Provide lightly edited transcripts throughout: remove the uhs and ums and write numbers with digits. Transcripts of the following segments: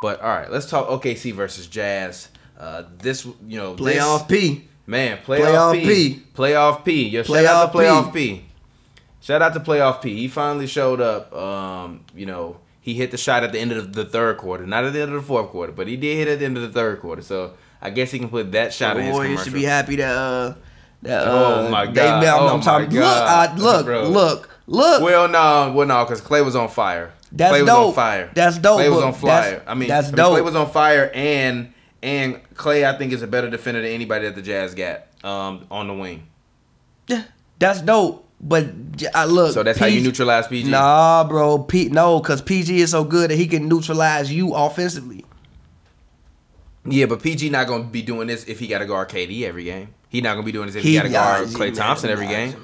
But all right, let's talk OKC versus Jazz. This Playoff P. Man, playoff P. Playoff P. Shout out to Playoff P. Shout out to Playoff P. He finally showed up. He hit the shot at the end of the third quarter. Not at the end of the fourth quarter, but he did hit at the end of the third quarter. So I guess he can put that shot in his commercial. Warriors should be happy that oh my God. Look. Well, no, because Clay was on fire. That's Clay was dope. on fire. That's dope. Clay was on fire. That's dope. Clay was on fire, and Clay, I think, is a better defender than anybody that the Jazz got on the wing. Yeah, that's dope. But look. So that's how you neutralize PG? Nah, bro. No, because PG is so good that he can neutralize you offensively. Yeah, but PG not going to be doing this if he got to guard KD every game. He not going to be doing this if he got to guard Klay Thompson every game.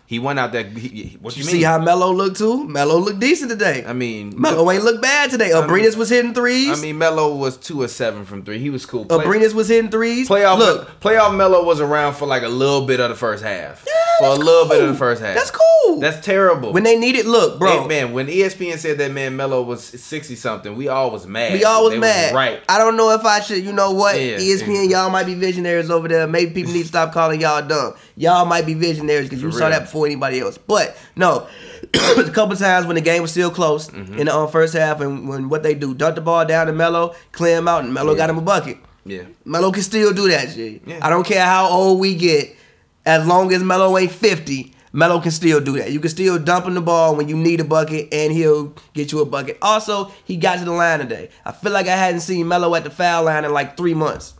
He went out there. What you mean? See how Melo looked too? Melo looked decent today. I mean, Melo ain't look bad today. Abrinas was hitting threes. I mean, Melo was 2 of 7 from 3. He was cool. Abrinas was hitting threes. Playoff Melo was around for like a little bit of the first half. Yeah, for a little bit of the first half. That's cool. That's terrible. When they needed, look, bro. Hey, man, when ESPN said that Melo was 60 something, we all was mad. We all was mad. Right. I don't know if I should. You know what? Yeah, ESPN, y'all might be visionaries over there. Maybe people need to stop calling y'all dumb. Y'all might be visionaries because you saw that before anybody else. But no, a couple times when the game was still close in the first half, and when what they do, dump the ball down to Melo, clear him out, and Melo got him a bucket. Yeah, Melo can still do that shit. Yeah. I don't care how old we get, as long as Melo ain't 50, Melo can still do that. You can still dump him the ball when you need a bucket, and he'll get you a bucket. Also, he got to the line today. I feel like I hadn't seen Melo at the foul line in like 3 months.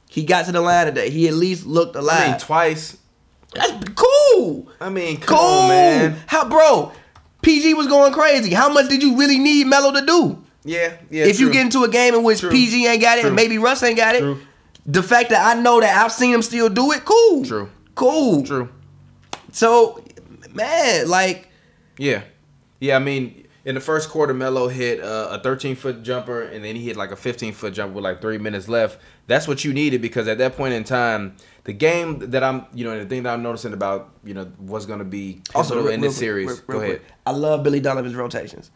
He got to the line today. He at least looked alive. I mean, twice. That's cool. I mean, come on, man. Bro, PG was going crazy. How much did you really need Melo to do? Yeah. If you get into a game in which PG ain't got it and maybe Russ ain't got it, the fact that I know that I've seen him still do it, cool. Cool. So, man, like. Yeah, I mean, in the first quarter, Melo hit a 13-foot jumper, and then he hit like a 15-foot jumper with like 3 minutes left. That's what you needed because at that point in time, the game that I'm, the thing that I'm noticing about, what's going to be also in this series. Go ahead. I love Billy Donovan's rotations.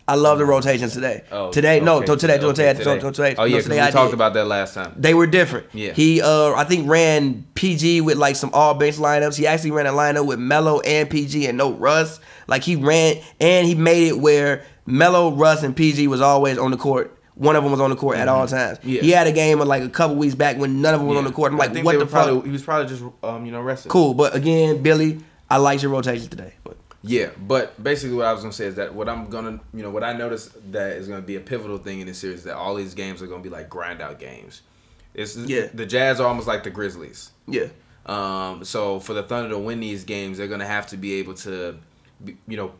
I love the rotations today. Today. Oh, yeah, because we talked about that last time. They were different. Yeah. He, I think, ran PG with like some all-bench lineups. He actually ran a lineup with Melo and PG and no Russ. Like he ran, and he made it where Melo, Russ, and PG was always on the court. One of them was on the court at all times. Yeah. He had a game of like a couple weeks back when none of them was on the court. I'm like, what the fuck? He was probably just, resting. Cool, but again, Billy, I liked your rotations today. Yeah, but basically what I was gonna say is that what I noticed that is gonna be a pivotal thing in this series is that all these games are gonna be like grind out games. The Jazz are almost like the Grizzlies. Yeah. So for the Thunder to win these games, they're gonna have to be able to,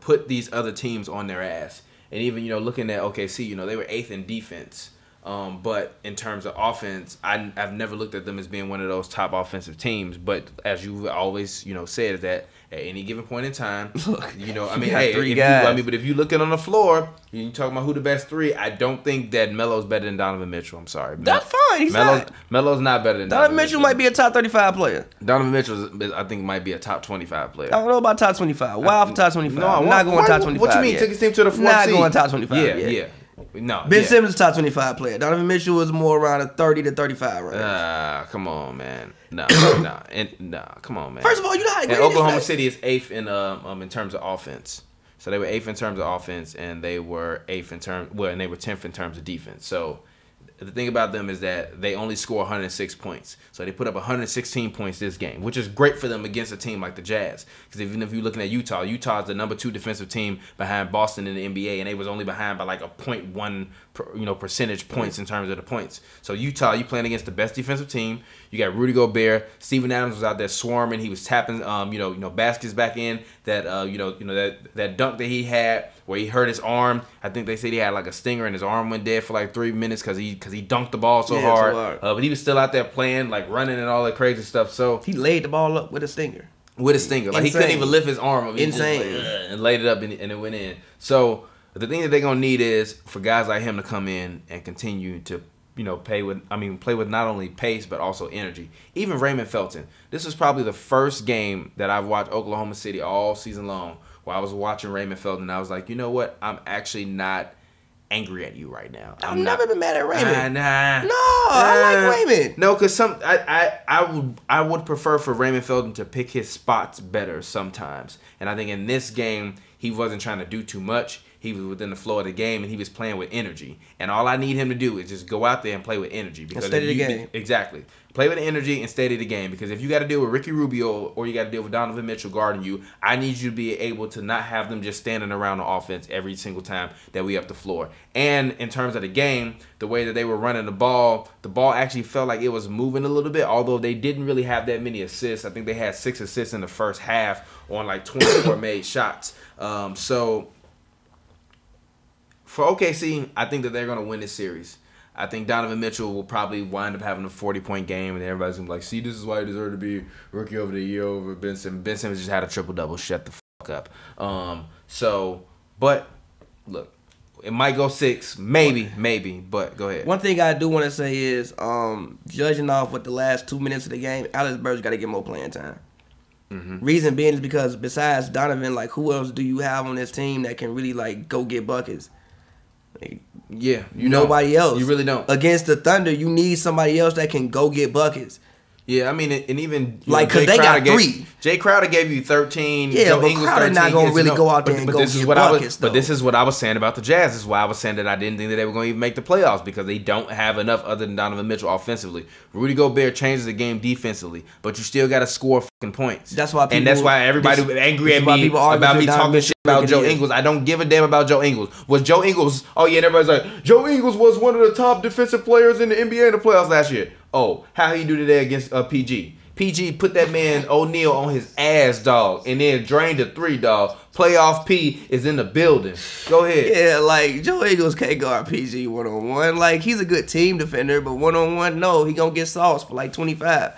put these other teams on their ass. And even looking at OKC, they were 8th in defense. But in terms of offense, I've never looked at them as being one of those top offensive teams. But as you always said, is that at any given point in time, but if you look at on the floor, you talking about who the best three. I don't think that Melo's better than Donovan Mitchell. I'm sorry, that's fine. He's not. Melo's not better than Donovan Mitchell. Might be a top 35 player. Donovan Mitchell, I think, might be a top 25 player. I don't know about top 25. Wow, for top 25. No, I'm not going top 25. What you mean? Took his team to the 4th Not seed. going top 25. Yeah. No, Ben Simmons is top 25 player. Donovan Mitchell was more around a 30 to 35 range. Come on, man. No, come on, man. First of all, you know how great Oklahoma City is 8th in terms of offense. So they were 8th in terms of offense, and they were 8th and they were 10th in terms of defense. So the thing about them is that they only score 106 points. So they put up 116 points this game, which is great for them against a team like the Jazz. Because even if you're looking at Utah's the number 2 defensive team behind Boston in the NBA, and they was only behind by like a 0.1 percentage points in terms of the points. So Utah, you playing against the best defensive team. You got Rudy Gobert. Steven Adams was out there swarming. He was tapping, baskets back in. That that dunk that he had where he hurt his arm. I think they said he had like a stinger and his arm went dead for like 3 minutes because he dunked the ball so hard. But he was still out there playing, like running and all that crazy stuff. So he laid the ball up with a stinger. Like he couldn't even lift his arm up. Insane. And laid it up and it went in. So the thing that they're gonna need is for guys like him to come in and continue to play with not only pace but also energy. Even Raymond Felton. This is probably the first game that I've watched Oklahoma City all season long where I was watching Raymond Felton and I was like, you know what? I'm actually not angry at you right now. I've never been mad at Raymond. Nah. No, I like Raymond. No, because I would prefer for Raymond Felton to pick his spots better sometimes. And I think in this game, he wasn't trying to do too much. He was within the flow of the game, and he was playing with energy. And all I need him to do is just go out there and play with energy. Because stay to the game. Exactly. Play with energy and stay to the game. Because if you got to deal with Ricky Rubio or you got to deal with Donovan Mitchell guarding you, I need you to be able to not have them just standing around the offense every single time that we up the floor. And in terms of the game, the way that they were running the ball actually felt like it was moving a little bit, although they didn't really have that many assists. I think they had 6 assists in the first half on like 24 made shots. So for OKC, I think that they're going to win this series. I think Donovan Mitchell will probably wind up having a 40-point game, and everybody's going to be like, see, this is why he deserved to be Rookie of the Year over Ben Simmons. Ben Simmons just had a triple-double. Shut the fuck up. But, look, it might go 6. Maybe, but go ahead. One thing I do want to say is, judging off with the last 2 minutes of the game, Alex Burks got to get more playing time. Mm-hmm. Reason being is because besides Donovan, like, who else do you have on this team that can really, like, go get buckets? Like, yeah, nobody else. You really don't. Against the Thunder, you need somebody else that can go get buckets. Yeah, I mean, and even like, because they got 3. Jay Crowder gave you 13. Yeah, Joe but Ingles Crowder 13. not gonna really go out there and go get buckets. But this is what I was saying about the Jazz. This is why I was saying that I didn't think that they were going to even make the playoffs, because they don't have enough other than Donovan Mitchell offensively. Rudy Gobert changes the game defensively, but you still got to score fucking points. That's why everybody was angry at me about me talking shit about Joe Ingles. I don't give a damn about Joe Ingles. Was Joe Ingles? Oh yeah, and everybody's like, Joe Ingles was one of the top defensive players in the NBA in the playoffs last year. Oh, how he do today against PG? PG put that man O'Neal on his ass, dog, and then drained a 3, dog. Playoff P is in the building. Go ahead. Yeah, like, Joe Ingles can't guard PG one-on-one. Like, he's a good team defender, but one-on-one, no, he gonna get sauce for like 25.